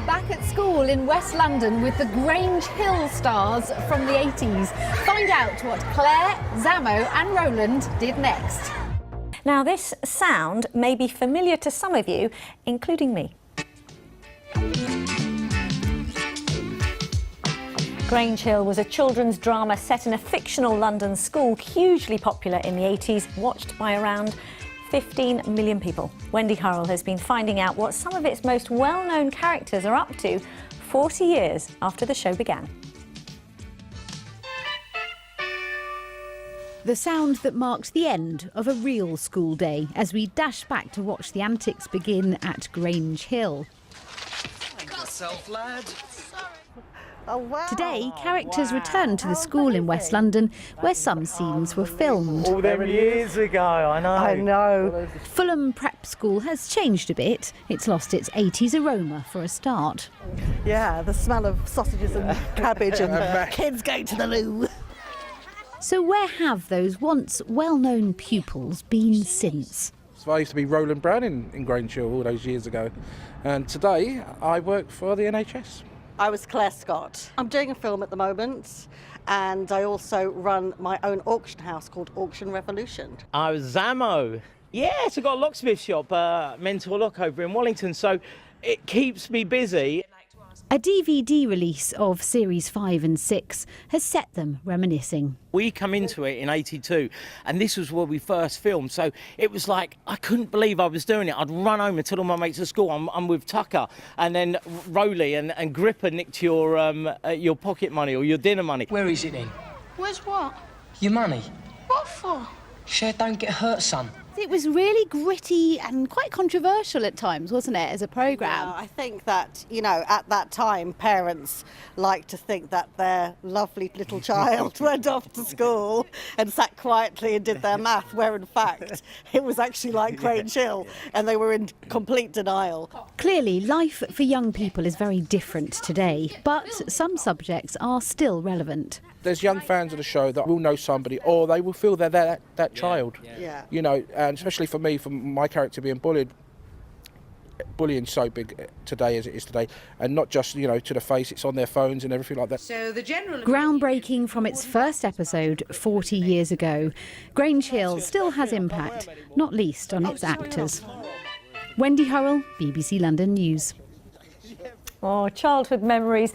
Back at school in West London with the Grange Hill stars from the 80s. Find out what Claire, Zamo and Roland did next. Now, this sound may be familiar to some of you, including me. Grange Hill was a children's drama set in a fictional London school, hugely popular in the 80s, watched by around 15 million people. Wendy Hurrell has been finding out what some of its most well-known characters are up to 40 years after the show began. The sound that marked the end of a real school day as we dash back to watch the antics begin at Grange Hill. Yourself, lad. Oh, wow. Today, characters return to the school in West London where some scenes were filmed. All them years ago, I know. I know. Fulham Prep School has changed a bit. It's lost its 80s aroma for a start. Yeah, the smell of sausages and cabbage and kids going to the loo. So where have those once well-known pupils been since? So I used to be Roland Brown in Grange Hill all those years ago, and today I work for the NHS. I was Claire Scott. I'm doing a film at the moment, and I also run my own auction house called Auction Revolution. I was Zamo. Yes, I've got a locksmith shop, Mentor Lock over in Wallington, so it keeps me busy. A DVD release of Series 5 and 6 has set them reminiscing. We come into it in '82, and this was where we first filmed, so it was like, I couldn't believe I was doing it. I'd run home and tell all my mates at school, I'm with Tucker, and then Rolly and Gripper nicked your pocket money or your dinner money. Where is it then? Where's what? Your money. What for? Share don't get hurt, son. It was really gritty and quite controversial at times, wasn't it, as a programme? I think that, you know, at that time, parents liked to think that their lovely little child went off to school and sat quietly and did their math, where in fact it was actually like Grange Hill and they were in complete denial. Clearly, life for young people is very different today, but some subjects are still relevant. There's young fans of the show that will know somebody, or they will feel they're that child. Yeah. You know, and especially for me, for my character being bullied, bullying's so big today as it is today, and not just, you know, to the face, it's on their phones and everything like that. So the general... Groundbreaking from its first episode 40 years ago, Grange Hill still has impact, not least on its actors. Wendy Hurrell, BBC London News. Oh, childhood memories.